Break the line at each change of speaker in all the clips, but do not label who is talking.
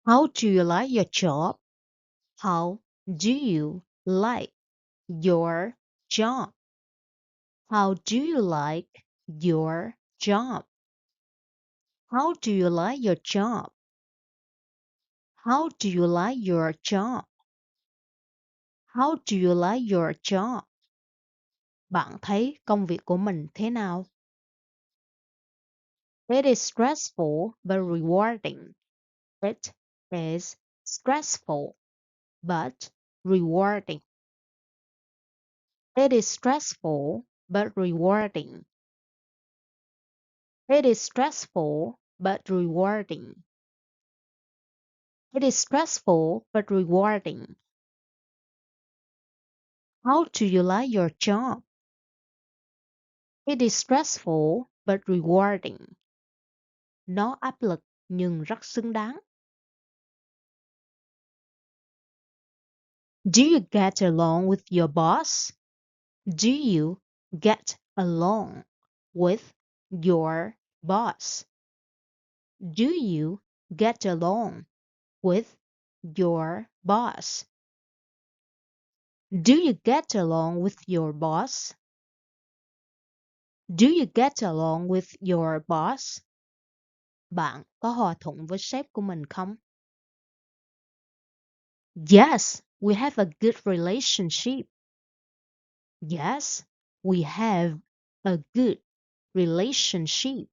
How do you like your job? How do you like your job? How do you like your job? How do you like your job? How do you like your job? How do you like your job? Bạn thấy công việc của mình thế nào? It is stressful but rewarding. It is stressful but rewarding. It is stressful but rewarding. It is stressful but rewarding. It is stressful but rewarding. How do you like your job? It is stressful but rewarding. Nó áp lực nhưng rất xứng đáng. Do you get along with your boss? Do you get along with your boss? Do you get along with your boss? Do you get along with your boss? Do you get along with your boss? Bạn có hòa thuận với sếp của mình không? Yes, we have a good relationship. Yes, we have a good relationship.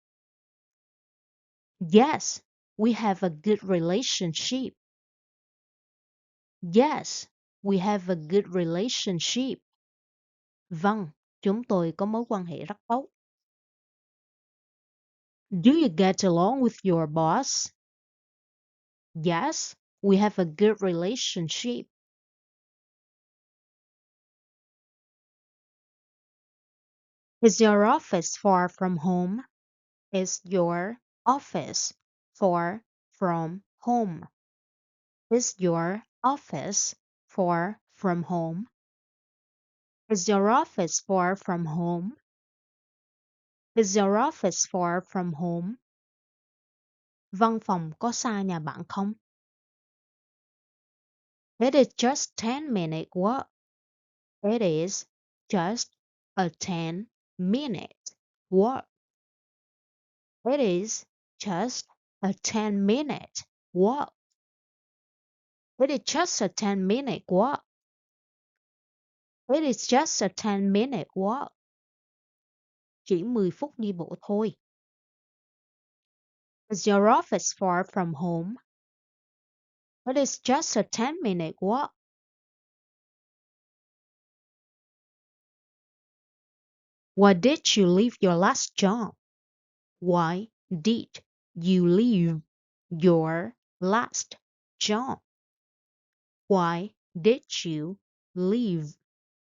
Yes, we have a good relationship. Yes, we have a good relationship. Vâng, chúng tôi có mối quan hệ rất tốt. Do you get along with your boss? Yes, we have a good relationship. Is your office far from home? Is your office far from home? Is your office far from home? Is your office far from home? Is your office far from home? Văn phòng có xa nhà bạn không? It is just 10-minute walk. It is just a 10-minute walk. It is just a 10-minute walk. It is just a 10-minute walk. It is just a 10-minute walk. Chỉ 10 phút đi bộ thôi. Is your office far from home? It is just a 10-minute walk. Why did you leave your last job? Why did you leave your last job? Why did you leave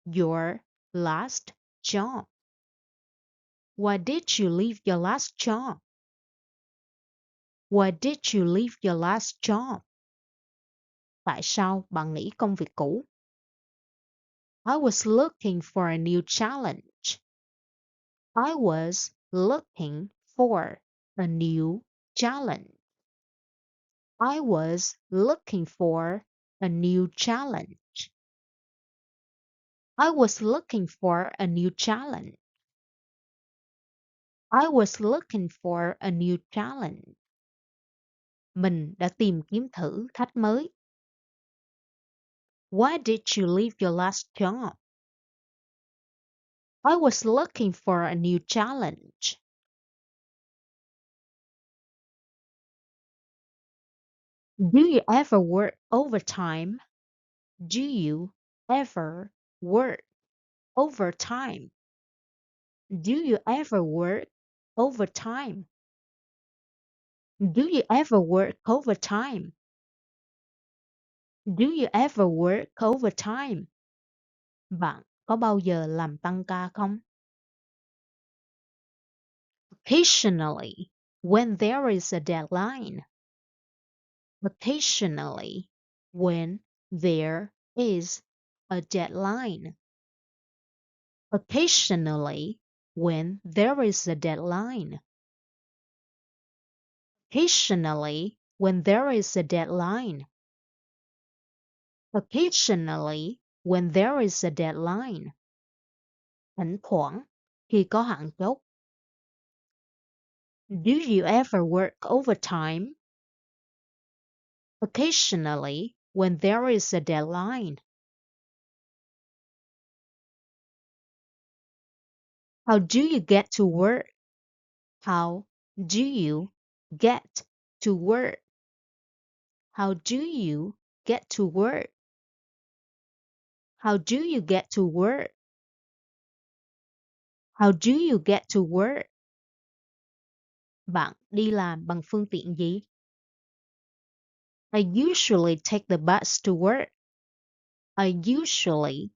your last job? Why did you leave your last job? Why did you leave your last job? Tại sao bạn nghỉ công việc cũ? I was looking for a new challenge. I was looking for a new challenge. I was looking for a new challenge. I was looking for a new challenge. I was looking for a new challenge. Mình đã tìm kiếm thử thách mới. Why did you leave your last job? I was looking for a new challenge. Do you ever work overtime? Do you ever work overtime? Do you ever work overtime? Do you ever work overtime? Do you ever work overtime? Bạn có bao giờ làm tăng ca không? Occasionally, when there is a deadline. Occasionally, when there is a deadline. Occasionally, when there is a deadline. Occasionally, when there is a deadline. Occasionally, when there is a deadline. Thỉnh thoảng, khi có hạn chót. Do you ever work overtime? Occasionally, when there is a deadline. How do you get to work? How do you get to work? How do you get to work? How do you get to work? How do you get to work? Bạn đi làm bằng phương tiện gì? I usually take the bus to work. I usually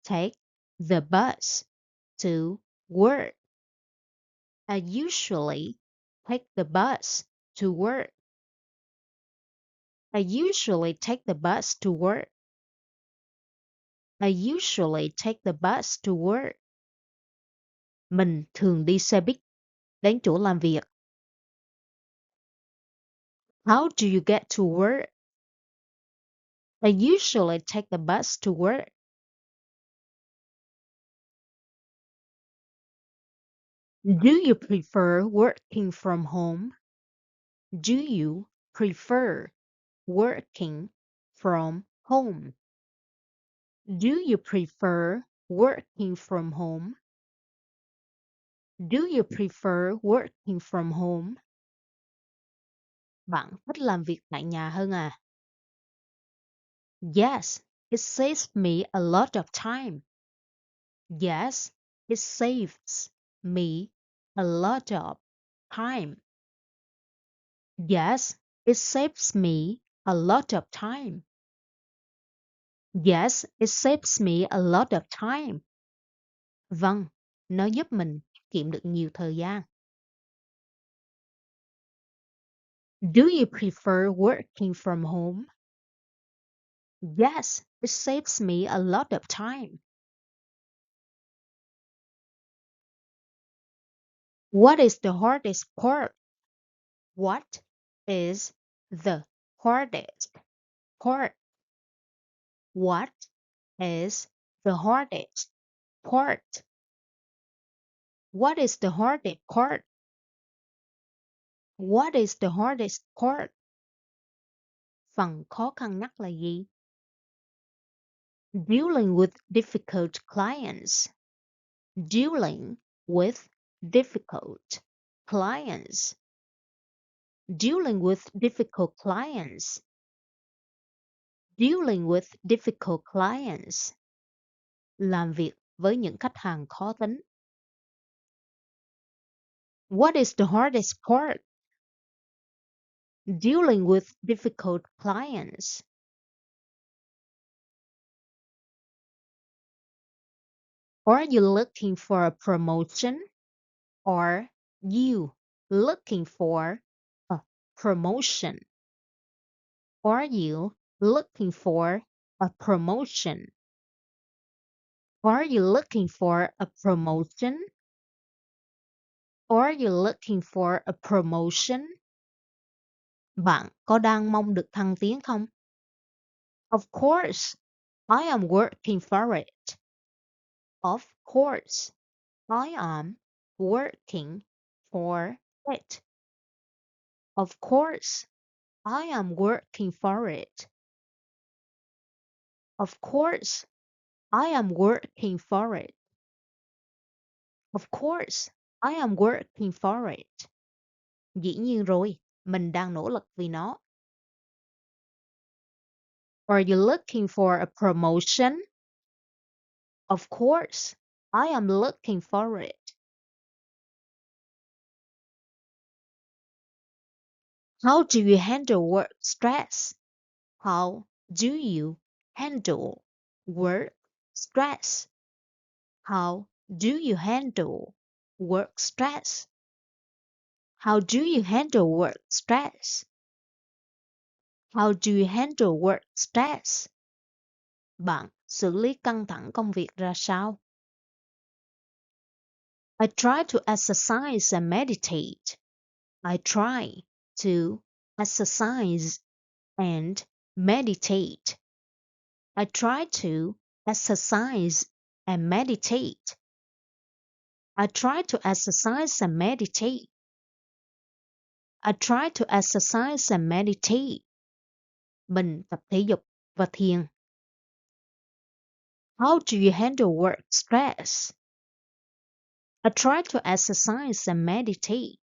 take the bus to work. I usually take the bus to work. I usually take the bus to work. I usually take the bus to work. Mình thường đi xe buýt đến chỗ làm việc. How do you get to work? I usually take the bus to work. Do you prefer working from home? Do you prefer working from home? Do you prefer working from home? Do you prefer working from home? Bạn thích làm việc tại nhà hơn à? Yes, it saves me a lot of time. Yes, it saves me a lot of time. Yes, it saves me a lot of time. Yes, it saves me a lot of time. Vâng, nó giúp mình kiệm được nhiều thời gian. Do you prefer working from home? Yes, it saves me a lot of time. What is the hardest part? What is the hardest part? What is the hardest part? What is the hardest part? What is the hardest part? Phần khó khăn nhất là gì? Dealing with difficult clients. Dealing with difficult clients. Dealing with difficult clients. Dealing with difficult clients. Làm việc với những khách hàng khó tính. What is the hardest part? Dealing with difficult clients. Are you looking for a promotion? Are you looking for a promotion? Are you looking for a promotion? Are you looking for a promotion? Are you looking for a promotion? Bạn có đang mong được thăng tiến không? Of course, I am working for it. Of course, I am working for it. Of course, I am working for it. Of course, I am working for it. Of course, I am working for it. Dĩ nhiên rồi, mình đang nỗ lực vì nó. Are you looking for a promotion? Of course, I am looking for it. How do you handle work stress? How do you handle work stress? How do you handle work stress? How do you handle work stress? How do you handle work stress? Bạn xử lý căng thẳng công việc ra sao? I try to exercise and meditate. I try to exercise and meditate. I try to exercise and meditate. I try to exercise and meditate. I try to exercise and meditate. Mình tập thể dục và thiền. How do you handle work stress? I try to exercise and meditate.